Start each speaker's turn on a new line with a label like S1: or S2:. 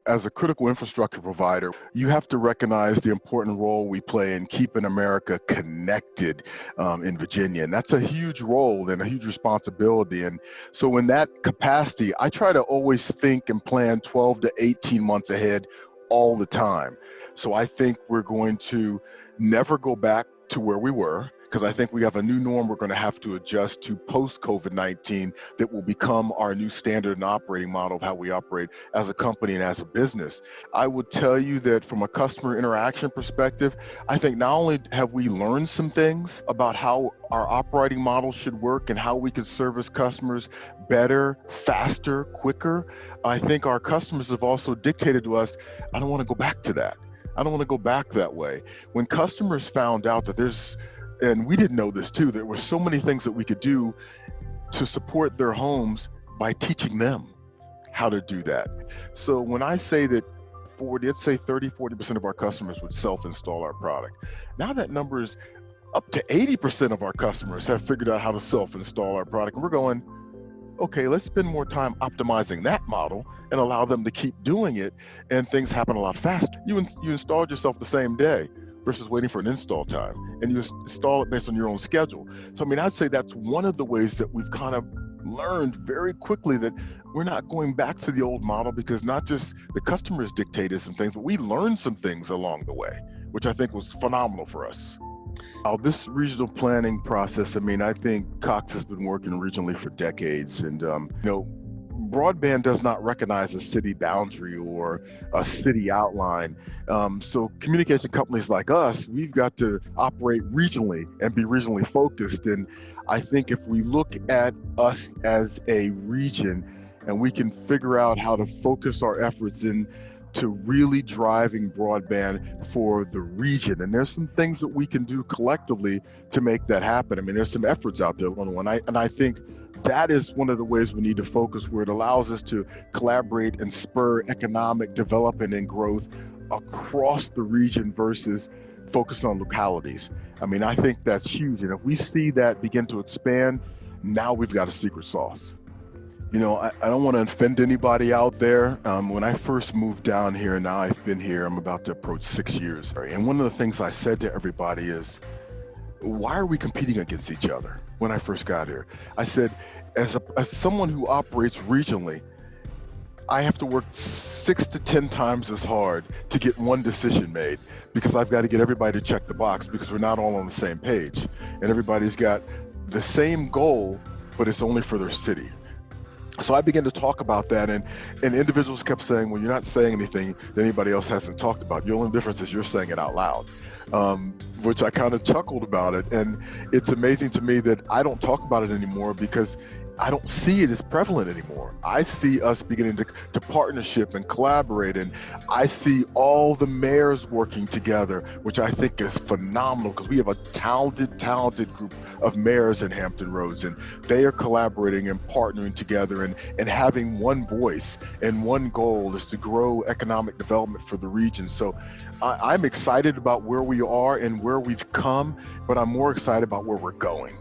S1: As a critical infrastructure provider, you have to recognize the important role we play in keeping America connected in Virginia. And that's a huge role and a huge responsibility. And so in that capacity, I try to always think and plan 12 to 18 months ahead all the time. So I think we're going to never go back to where we were, because I think we have a new norm we're going to have to adjust to post-COVID-19 that will become our new standard and operating model of how we operate as a company and as a business. I would tell you that from a customer interaction perspective, I think not only have we learned some things about how our operating model should work and how we can service customers better, faster, quicker, I think our customers have also dictated to us, I don't want to go back to that. I don't want to go back that way. When customers found out that and we didn't know this too, there were so many things that we could do to support their homes by teaching them how to do that. So when I say that let's say 30-40% of our customers would self-install our product. Now that number is up to 80% of our customers have figured out how to self-install our product. And we're going, okay, let's spend more time optimizing that model and allow them to keep doing it, and things happen a lot faster. You installed yourself the same day versus waiting for an install time, and you install it based on your own schedule. So, I mean, I'd say that's one of the ways that we've kind of learned very quickly that we're not going back to the old model, because not just the customers dictated some things, but we learned some things along the way, which I think was phenomenal for us. This regional planning process, I mean, I think Cox has been working regionally for decades, and broadband does not recognize a city boundary or a city outline. So communication companies like us, we've got to operate regionally and be regionally focused. And I think if we look at us as a region and we can figure out how to focus our efforts into really driving broadband for the region, and there's some things that we can do collectively to make that happen. I mean, there's some efforts out there, and I think that is one of the ways we need to focus, where it allows us to collaborate and spur economic development and growth across the region versus focus on localities. I mean, I think that's huge. And if we see that begin to expand, now we've got a secret sauce. I don't want to offend anybody out there. When I first moved down here, now I've been here, I'm about to approach 6 years. And one of the things I said to everybody is, why are we competing against each other? When I first got here, I said, as someone who operates regionally, I have to work 6 to 10 times as hard to get one decision made, because I've got to get everybody to check the box, because we're not all on the same page, and everybody's got the same goal, but it's only for their city. So I began to talk about that, and individuals kept saying, well, you're not saying anything that anybody else hasn't talked about. The only difference is you're saying it out loud, which I kind of chuckled about it. And it's amazing to me that I don't talk about it anymore, because I don't see it as prevalent anymore. I see us beginning to partnership and collaborate, and I see all the mayors working together, which I think is phenomenal, because we have a talented group of mayors in Hampton Roads, and they are collaborating and partnering together and having one voice, and one goal is to grow economic development for the region. So I'm excited about where we are and where we've come, but I'm more excited about where we're going.